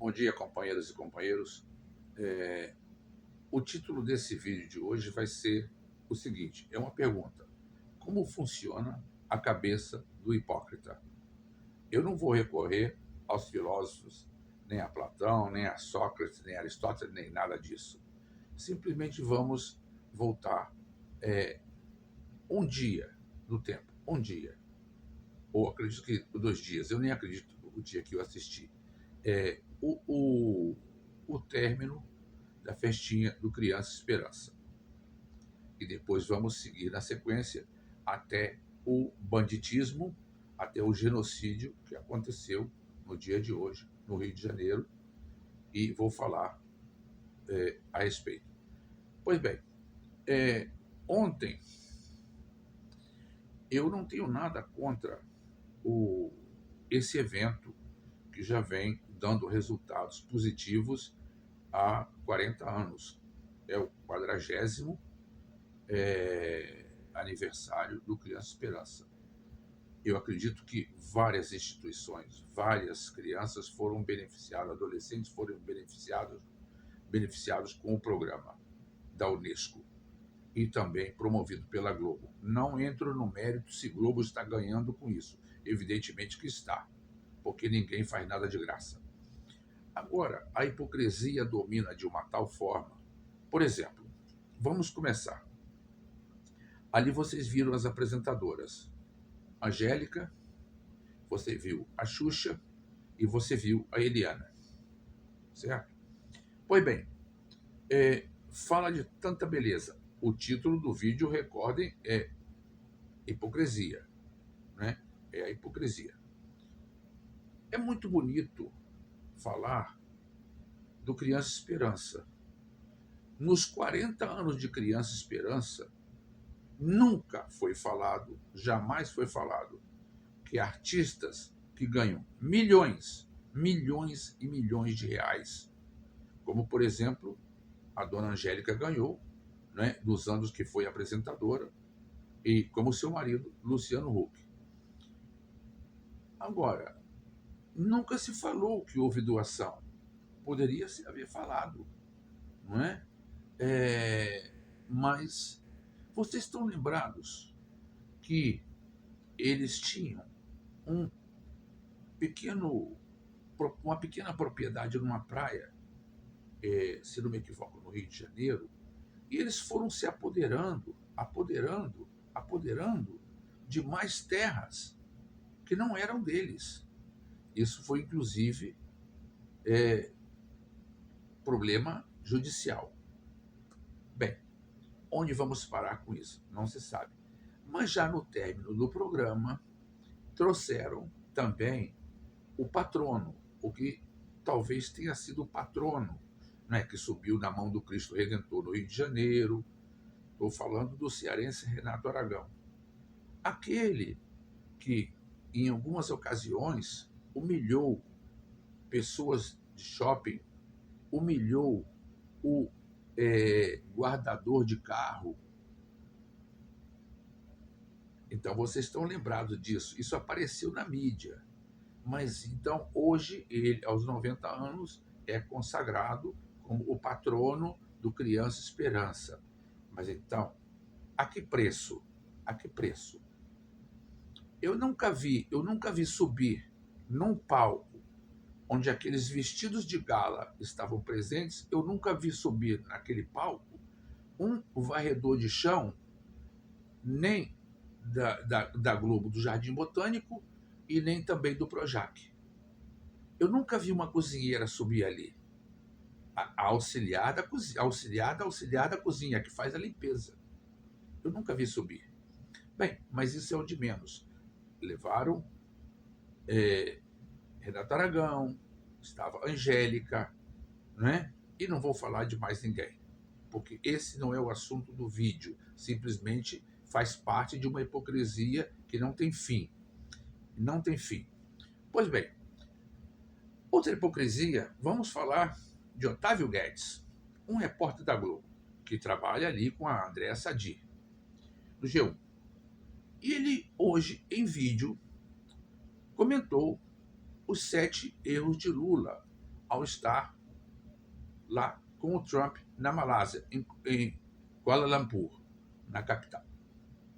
Bom dia, companheiras e companheiros. O título desse vídeo de hoje vai ser o seguinte: é uma pergunta. Como funciona a cabeça do hipócrita? Eu não vou recorrer aos filósofos, nem a Platão, nem a Sócrates, nem a Aristóteles, nem nada disso. Simplesmente vamos voltar um dia no tempo, um dia, ou acredito que 2 dias, eu nem acredito o dia que eu assisti. É, o término da festinha do Criança Esperança. E depois vamos seguir na sequência até o banditismo, até o genocídio que aconteceu no dia de hoje, no Rio de Janeiro, e vou falar a respeito. Pois bem, ontem eu não tenho nada contra esse evento que já vem dando resultados positivos há 40 anos. É o 40º aniversário do Criança Esperança. Eu acredito que várias instituições, várias crianças foram beneficiadas, adolescentes foram beneficiados com o programa da Unesco e também promovido pela Globo. Não entro no mérito se Globo está ganhando com isso. Evidentemente que está, porque ninguém faz nada de graça. Agora, a hipocrisia domina de uma tal forma. Por exemplo, vamos começar. Ali vocês viram as apresentadoras. Angélica, você viu a Xuxa e você viu a Eliana, certo? Pois bem, fala de tanta beleza. O título do vídeo, recordem, é hipocrisia, né? É a hipocrisia. É muito bonito falar do Criança Esperança. Nos 40 anos de Criança Esperança, nunca foi falado, jamais foi falado, que artistas que ganham milhões, milhões e milhões de reais, como, por exemplo, a dona Angélica ganhou, né, dos anos que foi apresentadora, e como seu marido, Luciano Huck. Agora, nunca se falou que houve doação. Poderia se haver falado, não é? Mas vocês estão lembrados que eles tinham um pequeno, uma pequena propriedade numa praia, se não me equivoco, no Rio de Janeiro, e eles foram se apoderando de mais terras que não eram deles. Isso foi, inclusive, problema judicial. Bem, onde vamos parar com isso? Não se sabe. Mas já no término do programa, trouxeram também o patrono, o que talvez tenha sido o patrono, né, que subiu na mão do Cristo Redentor no Rio de Janeiro. Estou falando do cearense Renato Aragão. Aquele que, em algumas ocasiões, humilhou pessoas de shopping, humilhou o guardador de carro. Então, vocês estão lembrados disso. Isso apareceu na mídia. Mas, então, hoje, ele, aos 90 anos, é consagrado como o patrono do Criança Esperança. Mas, então, a que preço? A que preço? Eu nunca vi subir num palco onde aqueles vestidos de gala estavam presentes, eu nunca vi subir naquele palco um varredor de chão, nem da Globo, do Jardim Botânico, e nem também do Projac. Eu nunca vi uma cozinheira subir ali. A auxiliar da cozinha, que faz a limpeza. Eu nunca vi subir. Bem, mas isso é o de menos. Levaram Renato Aragão, estava Angélica, né? E não vou falar de mais ninguém, porque esse não é o assunto do vídeo. Simplesmente faz parte de uma hipocrisia que não tem fim. Não tem fim. Pois bem, outra hipocrisia, vamos falar de Otávio Guedes, um repórter da Globo, que trabalha ali com a Andréa Sadi, do G1. E ele, hoje, em vídeo, comentou os 7 erros de Lula, ao estar lá com o Trump na Malásia, em Kuala Lumpur, na capital.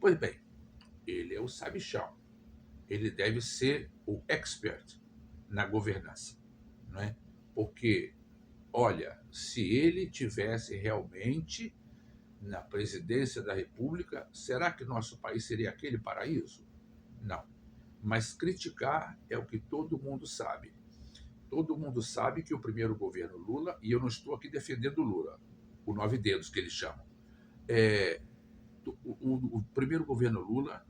Pois bem, ele é o sabichão. Ele deve ser o expert na governança, não é? Porque, olha, se ele tivesse realmente na presidência da República, será que nosso país seria aquele paraíso? Não. Mas criticar é o que todo mundo sabe. Todo mundo sabe que o primeiro governo Lula, e eu não estou aqui defendendo o Lula, o nove dedos que eles chamam, o primeiro governo Lula,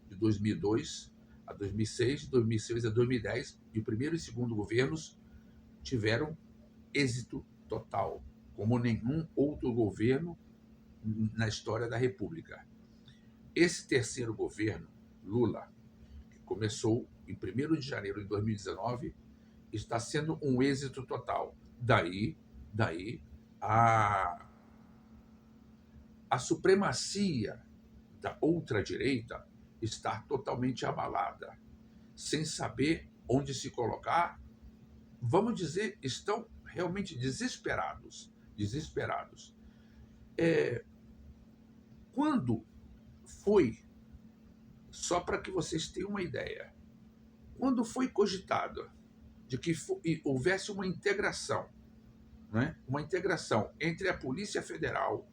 de 2002 a 2006, de 2006 a 2010, e o primeiro e segundo governos tiveram êxito total, como nenhum outro governo na história da República. Esse terceiro governo, Lula, que começou em 1º de janeiro de 2019, está sendo um êxito total. Daí a supremacia da ultradireita estar totalmente abalada, sem saber onde se colocar. Vamos dizer, estão realmente desesperados. Quando foi, só para que vocês tenham uma ideia, quando foi cogitado de que houvesse uma integração, né? Uma integração entre a Polícia Federal,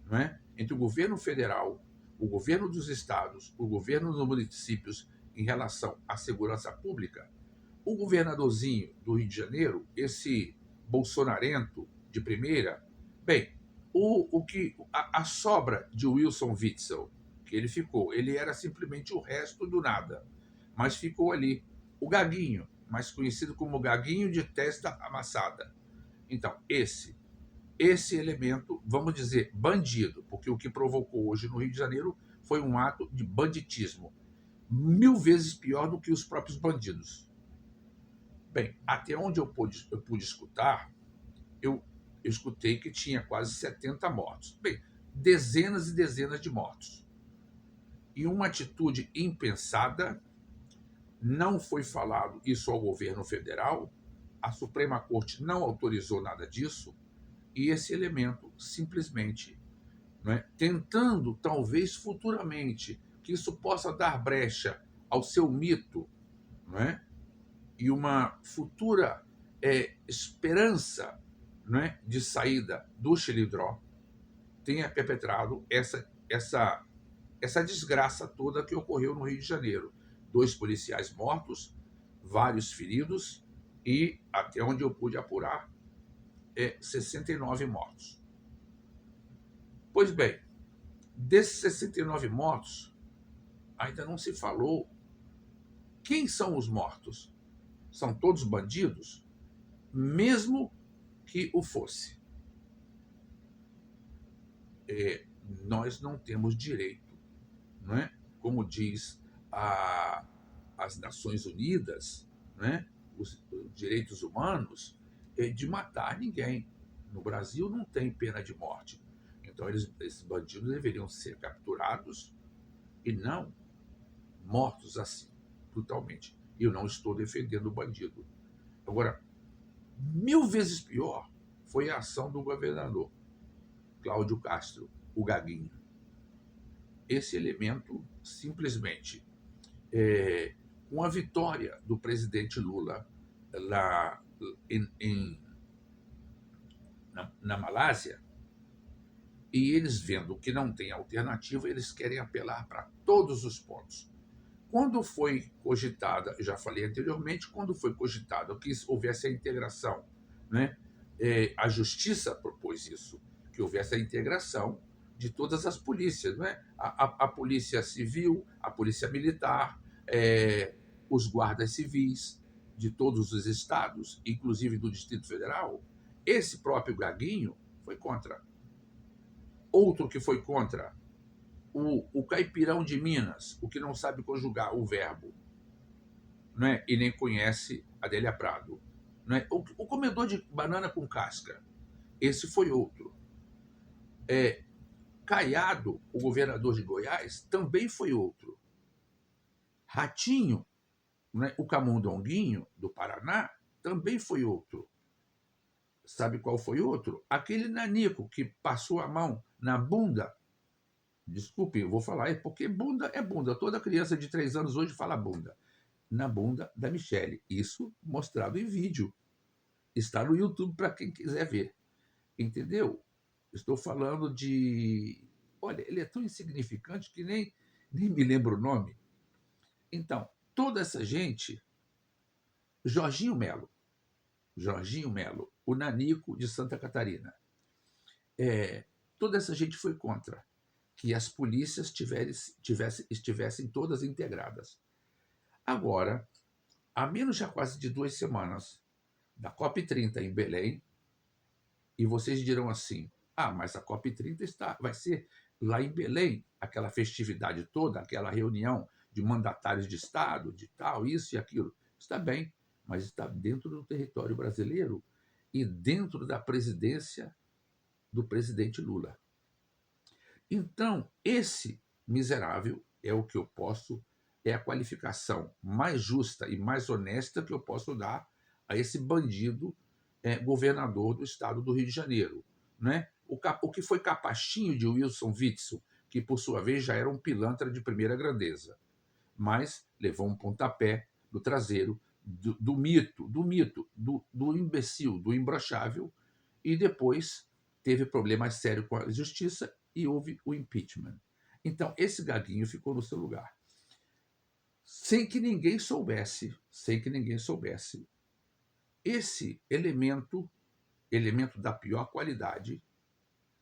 né? Entre o governo federal, o governo dos estados, o governo dos municípios em relação à segurança pública, o governadorzinho do Rio de Janeiro, esse bolsonarento de primeira, bem, a sobra de Wilson Witzel, que ele era simplesmente o resto do nada, mas ficou ali. O Gaguinho, mais conhecido como Gaguinho de testa amassada. Então, esse elemento, vamos dizer, bandido, porque o que provocou hoje no Rio de Janeiro foi um ato de banditismo, 1000 vezes pior do que os próprios bandidos. Bem, até onde eu pude escutar, eu escutei que tinha quase 70 mortos. Bem, dezenas e dezenas de mortos. E uma atitude impensada, não foi falado isso ao governo federal, a Suprema Corte não autorizou nada disso, e esse elemento simplesmente, não é, tentando, talvez futuramente, que isso possa dar brecha ao seu mito, não é, e uma futura esperança, não é, de saída do Xilindró, tenha perpetrado essa desgraça toda que ocorreu no Rio de Janeiro. 2 policiais mortos, vários feridos e, até onde eu pude apurar, 69 mortos. Pois bem, desses 69 mortos, ainda não se falou quem são os mortos. São todos bandidos? Mesmo que o fosse. Nós não temos direito, não é? Como diz as Nações Unidas, né? Os direitos humanos, de matar ninguém. No Brasil não tem pena de morte. Então esses bandidos deveriam ser capturados e não mortos assim, brutalmente. Eu não estou defendendo o bandido. Agora, 1000 vezes pior foi a ação do governador Cláudio Castro, o Gaguinho. Esse elemento, simplesmente, com a vitória do presidente Lula lá na Malásia, e eles vendo que não tem alternativa, eles querem apelar para todos os pontos. Quando foi cogitada, já falei anteriormente, quando foi cogitado que houvesse a integração, né? A Justiça propôs isso, que houvesse a integração de todas as polícias, né? A Polícia Civil, a Polícia Militar, os guardas civis de todos os estados, inclusive do Distrito Federal. Esse próprio Gaguinho foi contra. Outro que foi contra, o caipirão de Minas, o que não sabe conjugar o verbo, né? E nem conhece Adélia Prado. Né? O comedor de banana com casca, esse foi outro. Caiado, o governador de Goiás, também foi outro. Ratinho, né? O camundonguinho do Paraná, também foi outro. Sabe qual foi outro? Aquele nanico que passou a mão na bunda. Desculpe, eu vou falar, é porque bunda é bunda. Toda criança de 3 anos hoje fala bunda. Na bunda da Michelle. Isso mostrado em vídeo. Está no YouTube para quem quiser ver. Entendeu? Estou falando de. Olha, ele é tão insignificante que nem me lembro o nome. Então, toda essa gente. Jorginho Melo, o nanico de Santa Catarina. Toda essa gente foi contra que as polícias estivessem todas integradas. Agora, há menos já quase de 2 semanas da COP30 em Belém, e vocês dirão assim, mas a COP30 vai ser lá em Belém, aquela festividade toda, aquela reunião de mandatários de Estado, de tal, isso e aquilo. Está bem, mas está dentro do território brasileiro e dentro da presidência do presidente Lula. Então, esse miserável é o que eu posso, é a qualificação mais justa e mais honesta que eu posso dar a esse bandido governador do estado do Rio de Janeiro. Né? O que foi capachinho de Wilson Witzel, que por sua vez já era um pilantra de primeira grandeza, mas levou um pontapé no traseiro do mito, do imbecil, do imbrochável, e depois teve problemas sérios com a justiça e houve o impeachment. Então, esse gaguinho ficou no seu lugar. Sem que ninguém soubesse. Esse elemento da pior qualidade,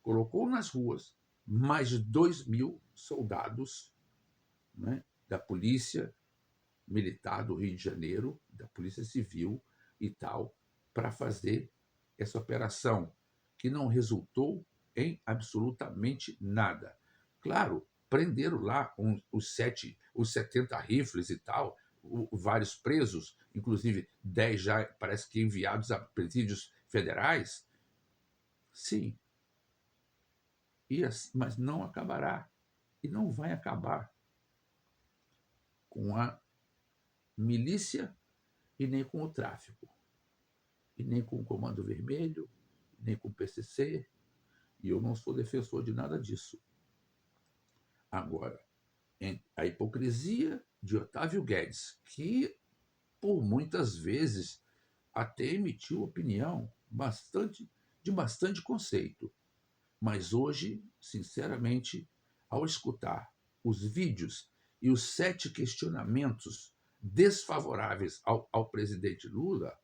colocou nas ruas mais de 2.000 soldados, né, da Polícia Militar do Rio de Janeiro, da Polícia Civil e tal, para fazer essa operação, que não resultou em absolutamente nada. Claro, prenderam lá os 70 rifles e tal, vários presos, inclusive 10 já parece que enviados a presídios federais. Sim, mas não acabará, e não vai acabar com a milícia e nem com o tráfico, e nem com o Comando Vermelho, nem com o PCC, e eu não sou defensor de nada disso. Agora, a hipocrisia de Otávio Guedes, que por muitas vezes até emitiu opinião de bastante conceito, mas hoje, sinceramente, ao escutar os vídeos e os 7 questionamentos desfavoráveis ao presidente Lula,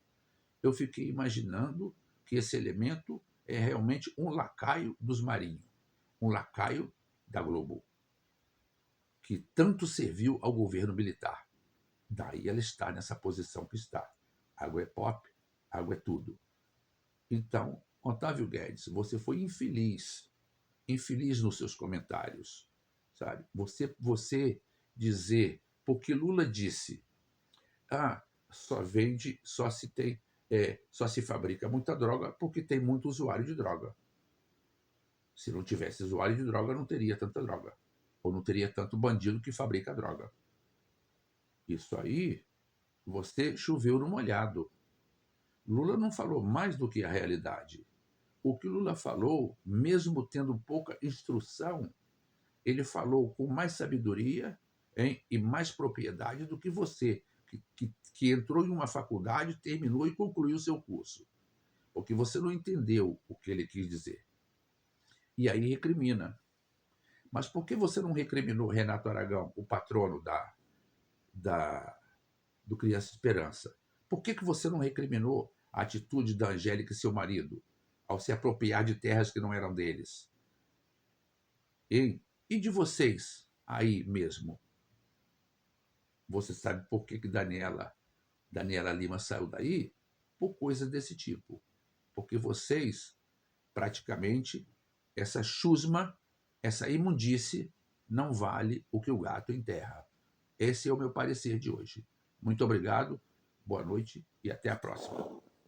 eu fiquei imaginando que esse elemento é realmente um lacaio dos Marinho, um lacaio da Globo, que tanto serviu ao governo militar. Daí ela está nessa posição que está. Água é pop, água é tudo. Então, Otávio Guedes, você foi infeliz nos seus comentários, sabe? Você dizer, porque Lula disse, só se fabrica muita droga porque tem muito usuário de droga. Se não tivesse usuário de droga, não teria tanta droga, ou não teria tanto bandido que fabrica droga. Isso aí, você choveu no molhado. Lula não falou mais do que a realidade. O que Lula falou, mesmo tendo pouca instrução, ele falou com mais sabedoria, e mais propriedade do que você, que entrou em uma faculdade, terminou e concluiu o seu curso. Porque você não entendeu o que ele quis dizer. E aí recrimina. Mas por que você não recriminou Renato Aragão, o patrono do Criança Esperança? Por que você não recriminou a atitude da Angélica e seu marido ao se apropriar de terras que não eram deles? E de vocês aí mesmo? Você sabe por que Daniela Lima saiu daí? Por coisas desse tipo. Porque vocês, praticamente, essa chusma, essa imundície, não vale o que o gato enterra. Esse é o meu parecer de hoje. Muito obrigado, boa noite e até a próxima.